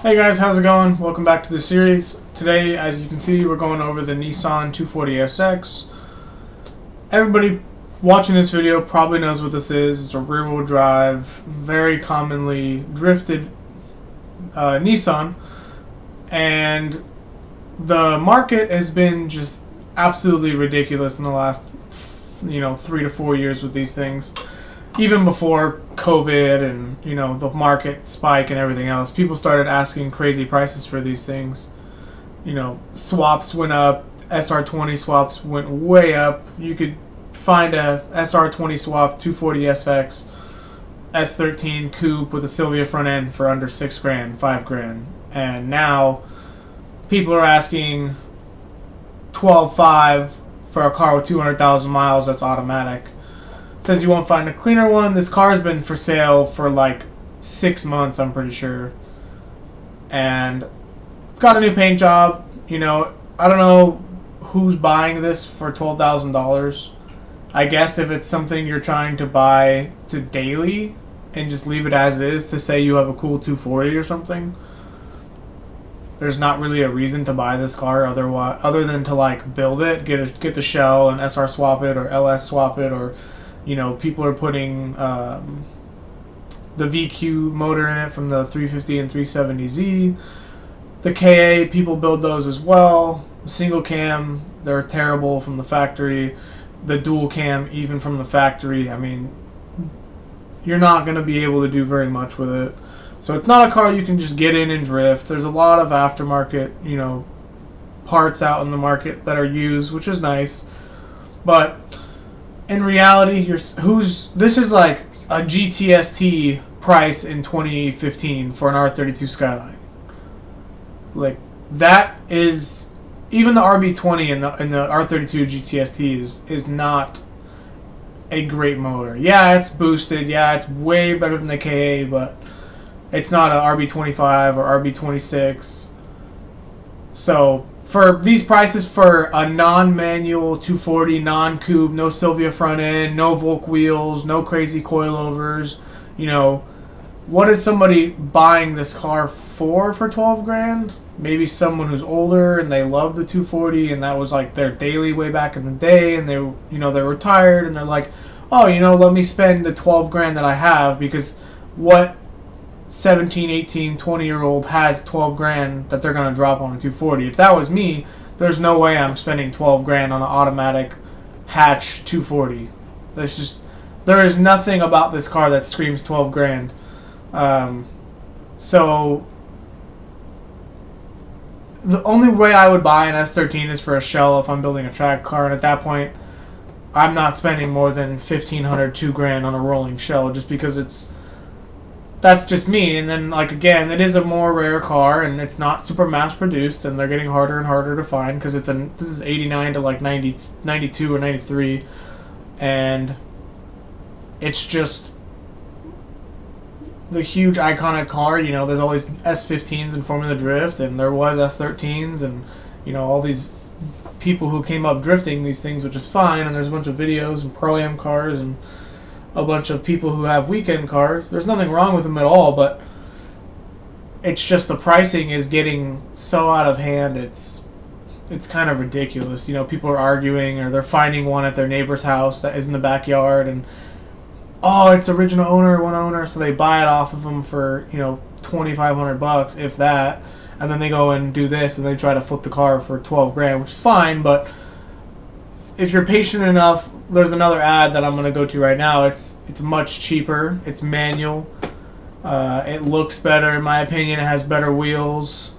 Hey guys, how's it going? Welcome back to the series. Today, as you can see, we're going over the Nissan 240SX. Everybody watching this video probably knows what this is. It's a rear-wheel drive, very commonly drifted Nissan. And the market has been just absolutely ridiculous in the last, 3 to 4 years with these things. Even before COVID and the market spike and everything else, people started asking crazy prices for these things. Swaps went up. SR20 swaps went way up. You could find a SR20 swap 240SX S13 coupe with a Silvia front end for under $6,000, $5,000, and now people are asking 12.5 for a car with 200,000 miles that's automatic. Says you won't find a cleaner one. This car's been for sale for like 6 months, I'm pretty sure. And it's got a new paint job. I don't know who's buying this for $12,000. I guess if it's something you're trying to buy to daily and just leave it as is to say you have a cool 240 or something, there's not really a reason to buy this car other than to like build it, get the shell and SR swap it or LS swap it, or people are putting the VQ motor in it from the 350 and 370Z. The KA, people build those as well. Single cam, they're terrible from the factory. The dual cam, even from the factory, I mean, you're not going to be able to do very much with it. So it's not a car you can just get in and drift. There's a lot of aftermarket, parts out in the market that are used, which is nice. But in reality, this is like a GTST price in 2015 for an R32 Skyline. Like, that is, even the RB20 and the R32 GTST is not a great motor. Yeah, it's boosted. Yeah, it's way better than the KA, but it's not an RB25 or RB26. So for these prices, for a non-manual 240, non-coupe, no Silvia front end, no Volk wheels, no crazy coilovers, what is somebody buying this car for $12,000? Maybe someone who's older and they love the 240 and that was like their daily way back in the day, and they're retired and they're like, oh, let me spend the $12,000 that I have, because what 17, 18, 20-year-old has $12,000 that they're going to drop on a 240. If that was me, there's no way I'm spending $12,000 on an automatic hatch 240. There is nothing about this car that screams $12,000. So the only way I would buy an S13 is for a shell if I'm building a track car, and at that point, I'm not spending more than $1,500, $2,000 on a rolling shell, just because that's just me. And then, again, it is a more rare car, and it's not super mass produced, and they're getting harder and harder to find, because this is 89 to 90, 92 or 93, and it's just the huge iconic car. There's all these S15s in Formula Drift, and there was S13s, and all these people who came up drifting these things, which is fine, and there's a bunch of videos and Pro-Am cars and a bunch of people who have weekend cars. There's nothing wrong with them at all, but it's just the pricing is getting so out of hand. It's kind of ridiculous. People are arguing, or they're finding one at their neighbor's house that is in the backyard, and it's original owner, one owner, so they buy it off of them for $2,500, if that, and then they go and do this and they try to flip the car for $12,000, which is fine. But if you're patient enough, there's another ad that I'm going to go to right now. It's much cheaper. It's manual. It looks better, in my opinion. It has better wheels.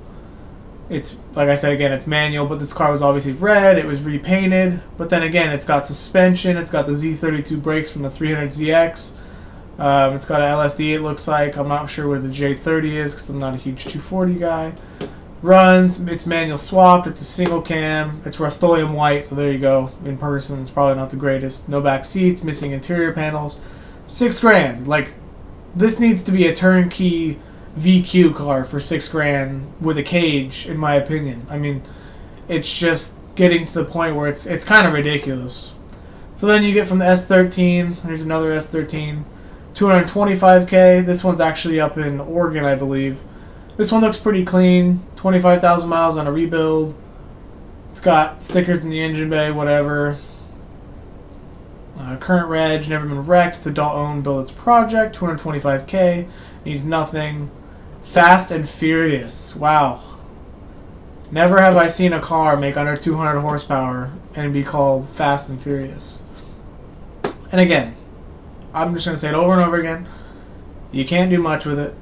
It's, like I said, again, it's manual, but this car was obviously red. It was repainted. But then again, it's got suspension. It's got the Z32 brakes from the 300ZX. It's got an LSD, it looks like. I'm not sure where the J30 is, because I'm not a huge 240 guy. Runs, it's manual swapped, it's a single cam, it's Rust-Oleum white, so there you go. In person, it's probably not the greatest. No back seats, missing interior panels. $6,000. This needs to be a turnkey VQ car for $6,000 with a cage, in my opinion. I mean, it's just getting to the point where it's kind of ridiculous. So then you get from the S13, here's another S13, $225K. This one's actually up in Oregon, I believe. This one looks pretty clean. 25,000 miles on a rebuild. It's got stickers in the engine bay, whatever. Current reg, never been wrecked. It's adult owned, built as a project. 225K. Needs nothing. Fast and Furious. Wow. Never have I seen a car make under 200 horsepower and be called Fast and Furious. And again, I'm just going to say it over and over again. You can't do much with it.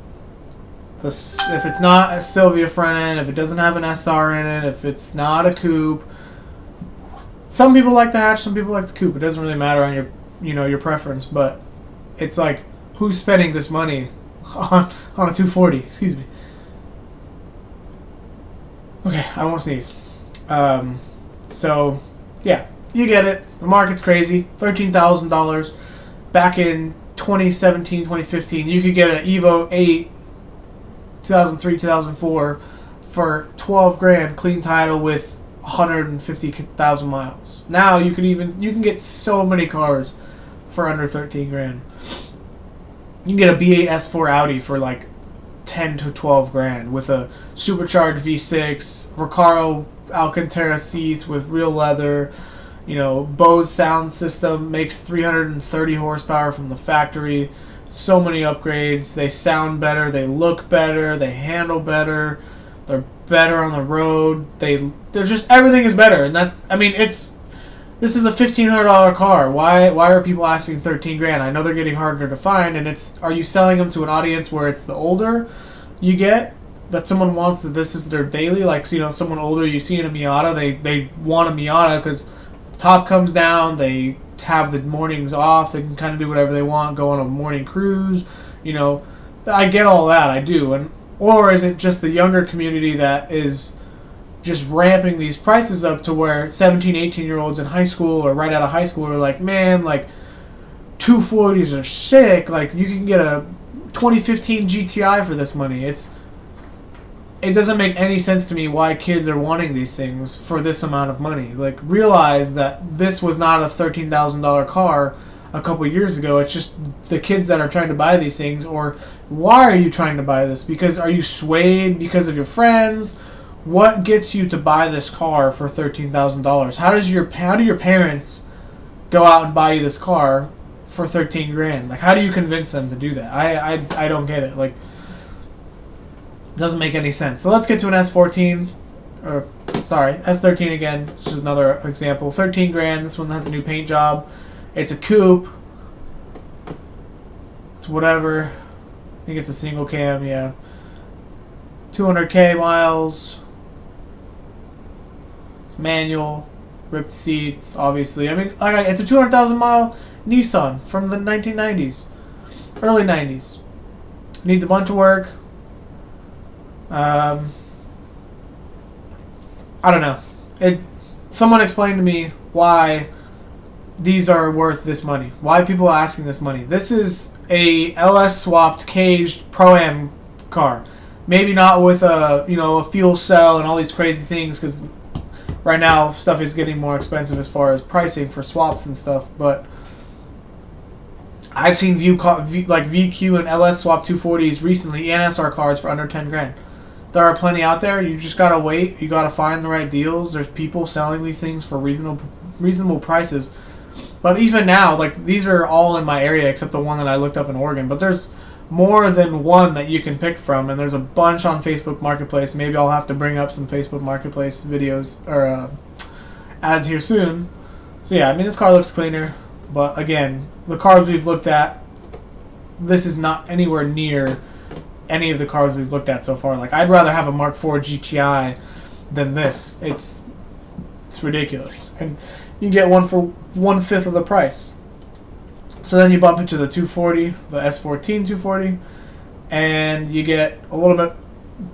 If it's not a Sylvia front end, if it doesn't have an SR in it, if it's not a coupe, some people like the hatch, some people like the coupe. It doesn't really matter on your preference, but it's like, who's spending this money on a 240? Excuse me. Okay, I won't sneeze. So yeah, you get it. The market's crazy. $13,000 back in 2017, 2015. You could get an Evo 8, 2003, 2004 for 12 grand, clean title with 150,000 miles. Now you can get so many cars for under 13 grand. You can get a B8 S4 Audi for like 10 to 12 grand with a supercharged V6, Recaro Alcantara seats with real leather. Bose sound system makes 330 horsepower from the factory. So many upgrades. They sound better. They look better. They handle better. They're better on the road. They're just, everything is better. And this is a $1,500 car. Why are people asking 13 grand? I know they're getting harder to find, and are you selling them to an audience where it's the older you get, that someone wants that this is their daily, like, someone older you see in a Miata, they want a Miata because top comes down, they have the mornings off, they can kind of do whatever they want, go on a morning cruise, I get all that, I do. Or is it just the younger community that is just ramping these prices up to where 17, 18-year-olds in high school or right out of high school are like, man, like, 240s are sick, like, you can get a 2015 GTI for this money. It doesn't make any sense to me why kids are wanting these things for this amount of money. Like, realize that this was not a $13,000 car a couple years ago. It's just the kids that are trying to buy these things. Or why are you trying to buy this? Because are you swayed because of your friends? What gets you to buy this car for $13,000? How do your parents go out and buy you this car for 13 grand? Like, how do you convince them to do that? I don't get it. Like, doesn't make any sense. So let's get to an S14, S13 again. This is another example. 13 grand. This one has a new paint job. It's a coupe. It's whatever. I think it's a single cam. Yeah. 200K miles. It's manual. Ripped seats. Obviously, it's a 200,000 mile Nissan from the 1990s, early 90s. Needs a bunch of work. I don't know. Someone explained to me why these are worth this money. Why people are asking this money. This is a LS swapped caged Pro-Am car. Maybe not with a fuel cell and all these crazy things, because right now stuff is getting more expensive as far as pricing for swaps and stuff. But I've seen VQ and LS swap 240s recently and SR cars for under 10 grand. There are plenty out there. You just gotta wait. You gotta find the right deals. There's people selling these things for reasonable prices. But even now, like, these are all in my area except the one that I looked up in Oregon. But there's more than one that you can pick from, and there's a bunch on Facebook Marketplace. Maybe I'll have to bring up some Facebook Marketplace videos or ads here soon. So yeah, this car looks cleaner. But again, the cars we've looked at, this is not anywhere near any of the cars we've looked at so far. Like, I'd rather have a Mark IV GTI than this. It's ridiculous. And you get one for 1/5 of the price. So then you bump into the 240, the S14 240, and you get a little bit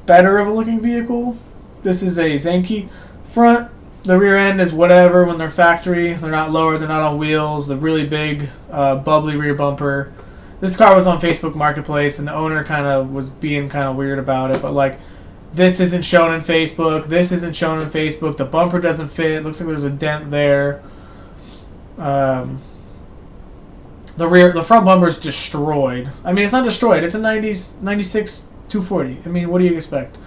better of a looking vehicle. This is a Zenki front. The rear end is whatever when they're factory. They're not lowered, they're not on wheels. The really big, bubbly rear bumper. This car was on Facebook Marketplace, and the owner kind of was being kind of weird about it. But, like, this isn't shown in Facebook. This isn't shown in Facebook. The bumper doesn't fit. Looks like there's a dent there. The front bumper is destroyed. It's not destroyed. It's a 96 240. I mean, what do you expect?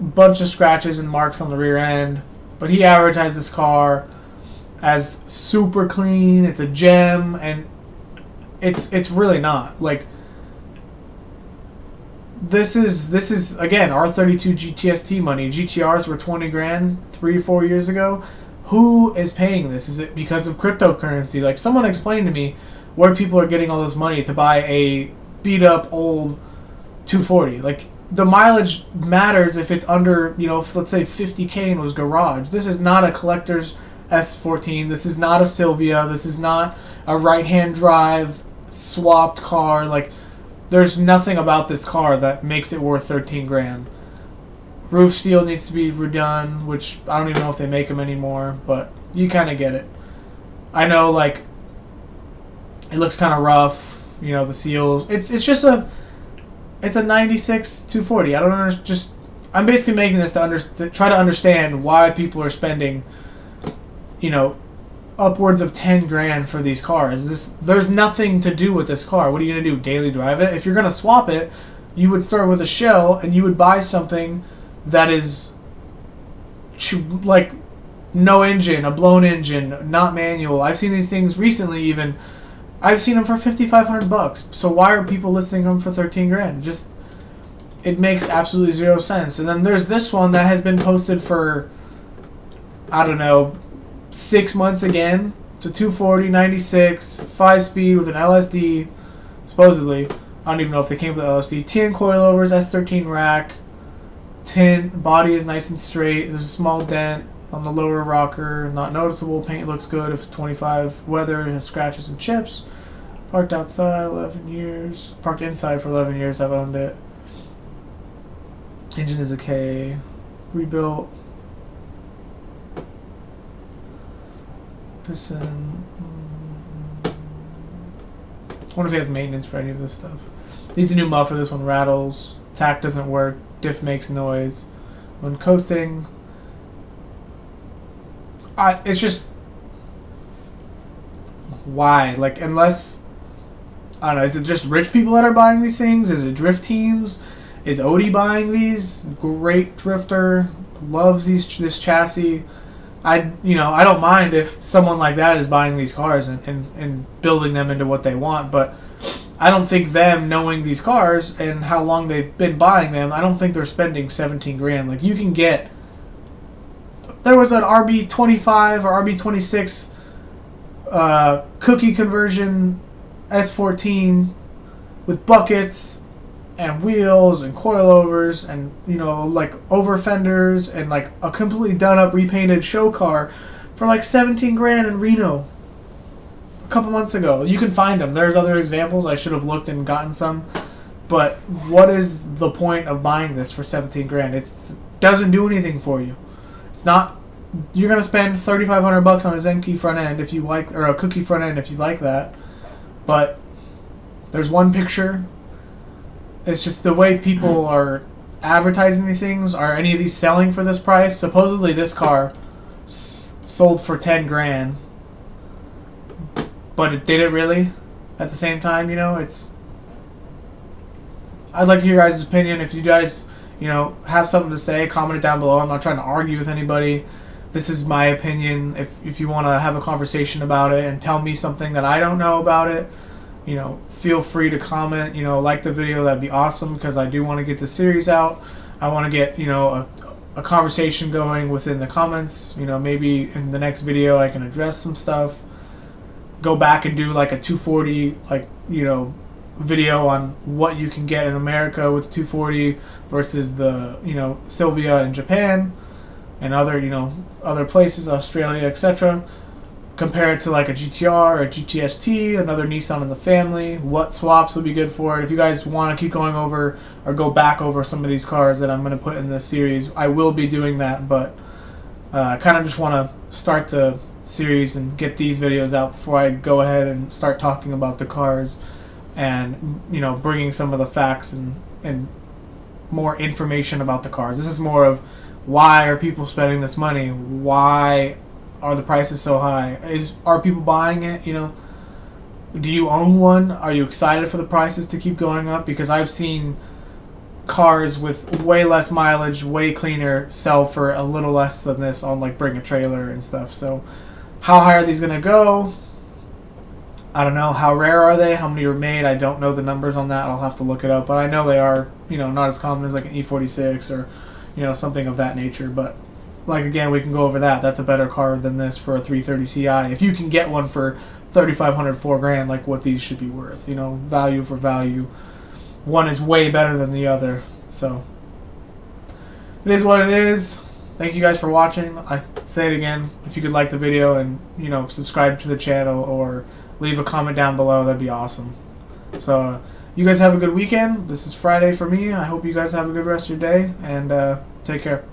Bunch of scratches and marks on the rear end, but he advertised this car as super clean. It's a gem, and it's really not. Like, this is again R32 GTST money. GTRs were 20 grand 3 or 4 years ago. Who is paying this? Is it because of cryptocurrency? Like, someone explained to me where people are getting all this money to buy a beat up old 240. Like, the mileage matters if it's under, if, let's say 50K and was garage. This is not a collector's S14. This is not a Silvia. This is not a right-hand drive swapped car. Like, there's nothing about this car that makes it worth 13 grand. Roof steel needs to be redone, which I don't even know if they make them anymore, but you kind of get it. I know, like, it looks kind of rough, the seals. It's just it's a 96 240. I don't understand. I'm basically making this to try to understand why people are spending, upwards of 10 grand for these cars. There's nothing to do with this car. What are you going to do? Daily drive it? If you're going to swap it, you would start with a shell and you would buy something that is like no engine, a blown engine, not manual. I've seen these things recently even. I've seen them for $5,500. So why are people listing them for 13 grand? It makes absolutely zero sense. And then there's this one that has been posted for, I don't know, 6 months again. It's a 240, 96, 5-speed with an LSD, supposedly. I don't even know if they came with LSD. Tin coilovers, S13 rack. Tin, body is nice and straight. There's a small dent on the lower rocker. Not noticeable. Paint looks good. If 25 weather, it has scratches and chips. Parked outside 11 years. Parked inside for 11 years. I've owned it. Engine is okay. Rebuilt. Piston. I wonder if he has maintenance for any of this stuff. Needs a new muffler. This one rattles. Tack doesn't work. Diff makes noise. When coasting. It's just. Why? Like, unless. I don't know. Is it just rich people that are buying these things? Is it drift teams? Is Odie buying these? Great drifter. Loves this chassis. I don't mind if someone like that is buying these cars and building them into what they want, but I don't think them knowing these cars and how long they've been buying them, I don't think they're spending 17 grand. Like, you can get, there was an RB25 or RB26 cookie conversion S14 with buckets and wheels and coilovers and like over fenders and like a completely done up repainted show car for like 17 grand in Reno a couple months ago. You can find them. There's other examples. I should have looked and gotten some, but what is the point of buying this for 17 grand? It doesn't do anything for you. It's not. You're gonna spend $3,500 on a Zenki front end if you like, or a cookie front end if you like that, but there's one picture. It's just the way people are advertising these things. Are any of these selling for this price? Supposedly this car sold for 10 grand. But it didn't really at the same time, it's... I'd like to hear your guys' opinion. If you guys, have something to say, comment it down below. I'm not trying to argue with anybody. This is my opinion. If you want to have a conversation about it and tell me something that I don't know about it, feel free to comment, like the video. That'd be awesome, because I do want to get the series out. I want to get, a conversation going within the comments. Maybe in the next video I can address some stuff. Go back and do like a 240, video on what you can get in America with 240 versus the, Silvia in Japan and other, other places, Australia, etc. Compare it to like a GTR or a GTST, another Nissan in the family. What swaps would be good for it? If you guys want to keep going over or go back over some of these cars that I'm going to put in this series, I will be doing that. But I kind of just want to start the series and get these videos out before I go ahead and start talking about the cars and, bringing some of the facts and more information about the cars. This is more of why are people spending this money? Why are the prices so high? Are people buying it? Do you own one? Are you excited for the prices to keep going up? Because I've seen cars with way less mileage, way cleaner, sell for a little less than this on like Bring a Trailer and stuff. So how high are these going to go? I don't know. How rare are they? How many are made? I don't know the numbers on that. I'll have to look it up. But I know they are, not as common as like an E46 or, something of that nature. But, like, again, we can go over that. That's a better car than this for a 330 Ci. If you can get one for $3,500, $4,000, like what these should be worth. Value for value. One is way better than the other. So, it is what it is. Thank you guys for watching. I say it again. If you could like the video and, subscribe to the channel or leave a comment down below, that'd be awesome. So, you guys have a good weekend. This is Friday for me. I hope you guys have a good rest of your day, and take care.